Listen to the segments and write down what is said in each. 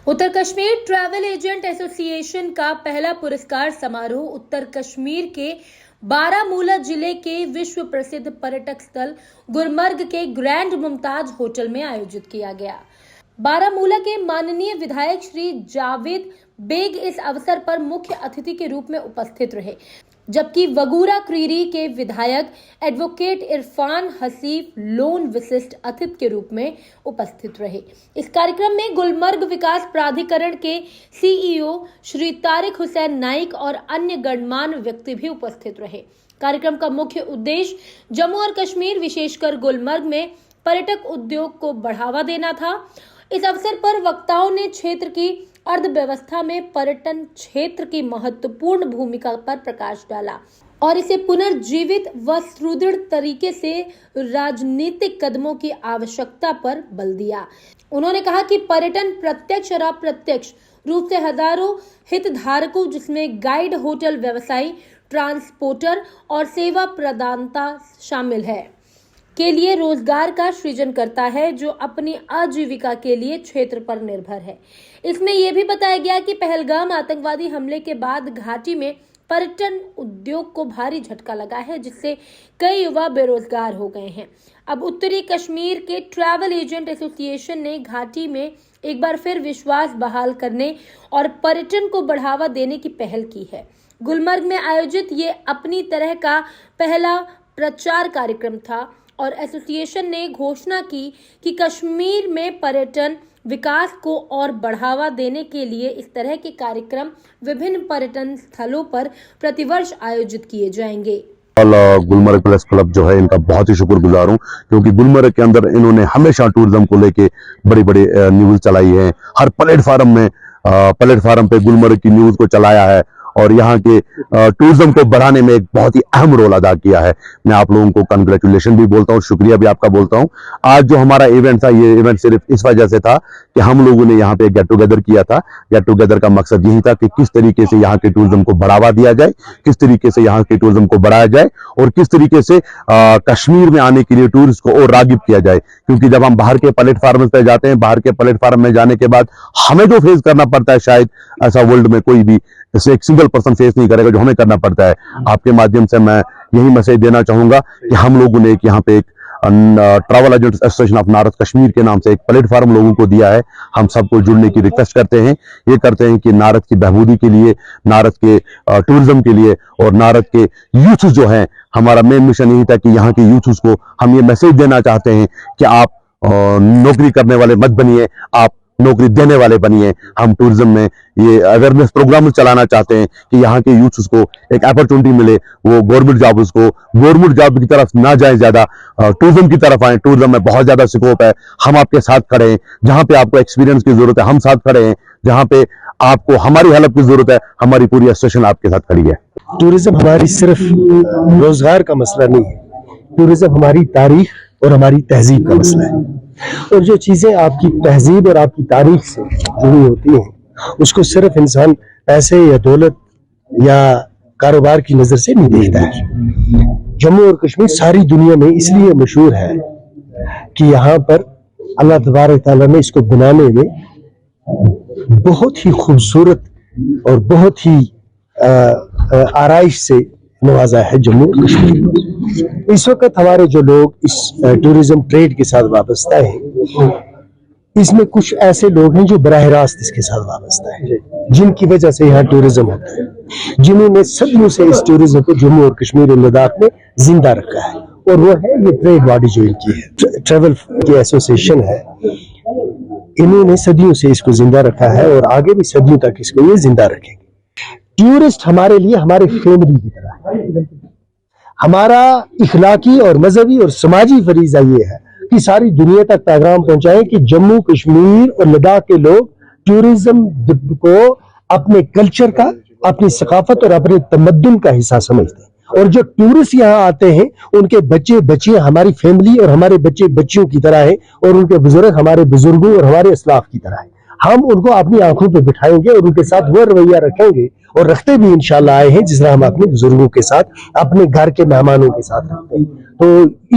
उत्तर Kashmir travel agent association का पहला पुरस्कार समारोह उत्तर कश्मीर के बारामूला जिले के विश्व प्रसिद्ध पर्यटक स्थल गुलमर्ग के ग्रैंड मुमताज होटल में आयोजित किया गया। बारामूला के माननीय विधायक श्री जावेद बेग इस अवसर पर मुख्य अतिथि के रूप में उपस्थित रहे, जबकि वगूरा क्रीरी के विधायक एडवोकेट इरफान हसीफ लोन विशिष्ट अतिथि के रूप में उपस्थित रहे। इस कार्यक्रम में गुलमर्ग विकास प्राधिकरण के सीईओ श्री तारिक हुसैन नाइक और अन्य गणमान्य व्यक्ति भी उपस्थित रहे। कार्यक्रम का मुख्य उद्देश्य जम्मू और कश्मीर विशेषकर गुलमर्ग में पर्यटक उद्योग को बढ़ावा देना था। इस अवसर पर वक्ताओं ने क्षेत्र की अर्थव्यवस्था में पर्यटन क्षेत्र की महत्वपूर्ण भूमिका पर प्रकाश डाला और इसे पुनर्जीवित व सुदृढ़ तरीके से राजनीतिक कदमों की आवश्यकता पर बल दिया। उन्होंने कहा कि पर्यटन प्रत्यक्ष और अप्रत्यक्ष रूप से हजारों हितधारकों जिसमें गाइड, होटल व्यवसायी, ट्रांसपोर्टर और सेवा प्रदाता शामिल है के लिए रोजगार का सृजन करता है, जो अपनी आजीविका के लिए क्षेत्र पर निर्भर है। इसमें यह भी बताया गया कि पहलगाम आतंकवादी हमले के बाद घाटी में पर्यटन उद्योग को भारी झटका लगा है, जिससे कई युवा बेरोजगार हो गए हैं। अब उत्तरी कश्मीर के ट्रैवल एजेंट एसोसिएशन ने घाटी में एक बार फिर विश्वास बहाल करने और पर्यटन को बढ़ावा देने की पहल की है। गुलमर्ग में आयोजित ये अपनी तरह का पहला प्रचार कार्यक्रम था और एसोसिएशन ने घोषणा की कि कश्मीर में पर्यटन विकास को और बढ़ावा देने के लिए इस तरह के कार्यक्रम विभिन्न पर्यटन स्थलों पर प्रतिवर्ष आयोजित किए जाएंगे। गुलमर्ग प्रेस क्लब जो है इनका बहुत ही शुक्रगुजार हूँ, क्योंकि गुलमर्ग के अंदर इन्होंने हमेशा टूरिज्म को लेके बड़ी बड़ी न्यूज चलाई है। हर प्लेटफार्म पे गुलमर्ग की न्यूज को चलाया है और यहाँ के टूरिज्म को बढ़ाने में एक बहुत ही अहम रोल अदा किया है। मैं आप लोगों को कंग्रेचुलेशन भी बोलता हूँ, शुक्रिया भी आपका बोलता हूँ। आज जो हमारा इवेंट था, ये इवेंट सिर्फ इस वजह से था कि हम लोगों ने यहाँ पे गेट टुगेदर किया था। गेट टुगेदर का मकसद यही था कि किस तरीके से यहाँ के टूरिज्म को बढ़ावा दिया जाए, किस तरीके से यहाँ के टूरिज्म को बढ़ाया जाए और किस तरीके से कश्मीर में आने के लिए टूरिस्ट को और रागिब किया जाए। क्योंकि जब हम बाहर के प्लेटफार्म पे जाते हैं, बाहर के प्लेटफार्म में जाने के बाद हमें जो फेस करना पड़ता है, शायद ऐसा वर्ल्ड में कोई भी जैसे एक सिंगल पर्सन फेस नहीं करेगा जो हमें करना पड़ता है। आपके माध्यम से मैं यही मैसेज देना चाहूंगा कि हम लोगों ने यहाँ पे एक travel agent association of north Kashmir के नाम से एक प्लेटफार्म लोगों को दिया है। हम सबको जुड़ने की रिक्वेस्ट करते हैं, ये करते हैं कि नारद की बहबूदी के लिए, नारद के टूरिज्म के लिए और नारद के यूथ जो है, हमारा मेन मिशन यही था कि यहाँ के यूथ को हम ये मैसेज देना चाहते हैं कि आप नौकरी करने वाले मत बनिए, आप नौकरी देने वाले बनिए। हम टूरिज्म में ये अवेयरनेस प्रोग्राम चलाना चाहते हैं कि यहाँ के यूथ्स को एक अपॉर्चुनिटी मिले, वो गवर्नमेंट जॉब की तरफ ना जाए, ज्यादा टूरिज्म की तरफ आए। टूरिज्म में बहुत ज्यादा स्कोप है, हम आपके साथ खड़े हैं। जहाँ पे आपको एक्सपीरियंस की जरूरत है, हम साथ खड़े हैं। जहाँ पे आपको हमारी हेल्प की जरूरत है, हमारी पूरी एसोसिएशन आपके साथ खड़ी है। टूरिज्म हमारी सिर्फ रोजगार का मसला नहीं है, टूरिज्म हमारी तारीख और हमारी तहजीब का मसला है। और जो चीजें आपकी तहजीब और आपकी तारीख से जुड़ी होती हैं, उसको सिर्फ इंसान पैसे या दौलत या कारोबार की नजर से नहीं देखता है। जम्मू और कश्मीर सारी दुनिया में इसलिए मशहूर है कि यहाँ पर अल्लाह तबारक तआला ने इसको बनाने में बहुत ही खूबसूरत और बहुत ही आराइश से नवाजा है जम्मू और कश्मीर। इस वक्त हमारे जो लोग इस टूरिज्म ट्रेड के साथ वाबस्ता हैं, इसमें कुछ ऐसे लोग हैं जो बराह रास्त इसके साथ वाबस्ता है, जिनकी वजह से यहाँ टूरिज्म होता है, जिन्होंने सदियों से इस टूरिज्म को जम्मू और कश्मीर और लद्दाख में जिंदा रखा है। और वो है ये ट्रेड बॉडी जो इनकी है, ट्रेवल की एसोसिएशन है। इन्होंने सदियों से इसको जिंदा रखा है और आगे भी सदियों तक इसको ये जिंदा रखेंगे। टूरिस्ट हमारे लिए हमारे फैमिली की तरह है। हमारा इखलाकी और मजहबी और समाजी फरीजा ये है कि सारी दुनिया तक पैगाम पहुंचाएं कि जम्मू कश्मीर और लद्दाख के लोग टूरिज्म को अपने कल्चर का, अपनी सकाफत और अपने तमद्दुन का हिस्सा समझते हैं। और जो टूरिस्ट यहाँ आते हैं, उनके बच्चे बच्चियां हमारी फैमिली और हमारे बच्चे बच्चियों की तरह है और उनके बुजुर्ग हमारे बुजुर्गों और हमारे असलाफ की तरह है। हम उनको अपनी आंखों पे बिठाएंगे और उनके साथ वो रवैया रखेंगे और रखते भी इंशाल्लाह आए हैं जिस तरह हम अपने बुजुर्गों के साथ, अपने घर के मेहमानों के साथ रखते हैं। तो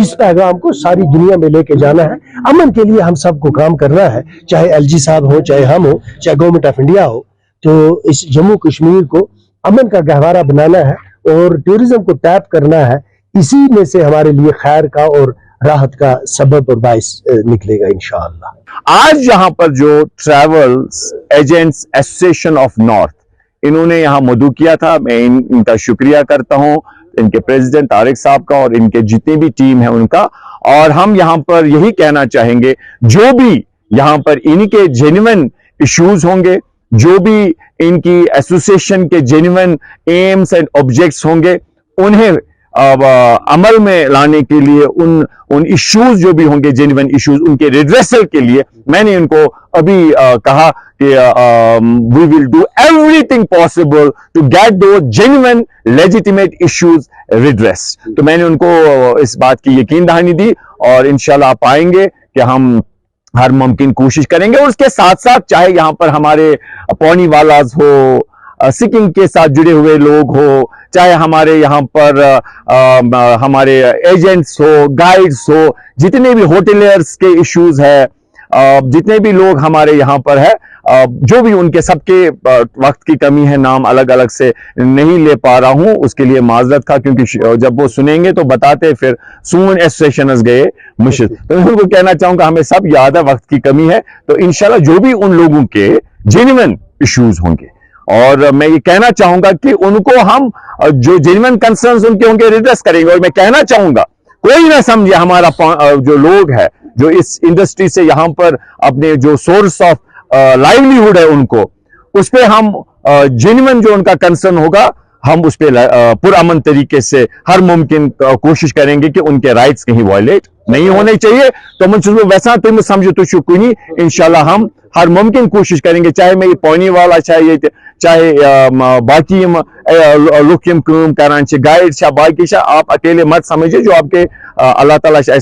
इस पैगाम को सारी दुनिया में लेके जाना है। अमन के लिए हम सबको काम करना है, चाहे एलजी साहब हो, चाहे हम हो, चाहे गवर्नमेंट ऑफ इंडिया हो। तो इस जम्मू कश्मीर को अमन का गहवारा बनाना है और टूरिज्म को टैप करना है। इसी में से हमारे लिए खैर का और राहत का सबब और बाइस निकलेगा इंशाअल्लाह। आज यहाँ पर जो travels agents association of north इन्होंने यहाँ मदु किया था, मैं इनका शुक्रिया करता हूँ, इनके प्रेसिडेंट तारिक साहब का और इनके जितनी भी टीम है उनका। और हम यहाँ पर यही कहना चाहेंगे, जो भी यहाँ पर इनके जेन्युइन इश्यूज होंगे, जो भी इनकी एसोसिएशन के जेन्युइन एम्स एंड ऑब्जेक्ट्स होंगे, उन्हें अमल में लाने के लिए उन इश्यूज जो भी होंगे जेन्युइन इश्यूज, उनके रिड्रेसल के लिए मैंने उनको अभी कहा कि we will do everything possible to get to genuine legitimate issues redress. तो मैंने उनको इस बात की यकीन दहानी दी और इंशाल्लाह आप पाएंगे कि हम हर मुमकिन कोशिश करेंगे। और उसके साथ साथ चाहे यहाँ पर हमारे पौनी वालाज हो, सिकिंग के साथ जुड़े हुए लोग हो, चाहे हमारे यहाँ पर हमारे एजेंट्स हो, गाइड्स हो, जितने भी होटलियर्स के इश्यूज है, जितने भी लोग हमारे यहाँ पर है, जो भी उनके सबके वक्त की कमी है, नाम अलग अलग से नहीं ले पा रहा हूं, उसके लिए माजरत था, क्योंकि जब वो सुनेंगे तो बताते फिर सून एसोसिएशन गए मुश्किल। तो मैं उनको कहना चाहूंगा हमें सब याद है वक्त की कमी है, तो इंशाल्लाह जो भी उन लोगों के जेन्युइन इश्यूज होंगे, और मैं ये कहना चाहूंगा कि उनको हम जो जेन्युइन कंसर्न्स उनके होंगे रिड्रेस करेंगे। और मैं कहना चाहूंगा कोई ना समझे हमारा जो लोग है जो इस इंडस्ट्री से यहाँ पर अपने जो सोर्स ऑफ लाइवलीहुड है उनको, उस पर हम जेन्युइन जो उनका कंसर्न होगा हम उस पर पुरअमन तरीके से हर मुमकिन कोशिश करेंगे कि उनके राइट्स कहीं वायलेट नहीं होने चाहिए। तो मुझे वैसा तुम समझो तो शुक्रिया, इंशाल्लाह हम हर मुमकिन कोशिश करेंगे, चाहे मैं ये पौनी वाला, चाहे बाकी लुक यम काम करान गाइड बाकी आप अकेले मत समझिए, जो आपके अल्लाह ताला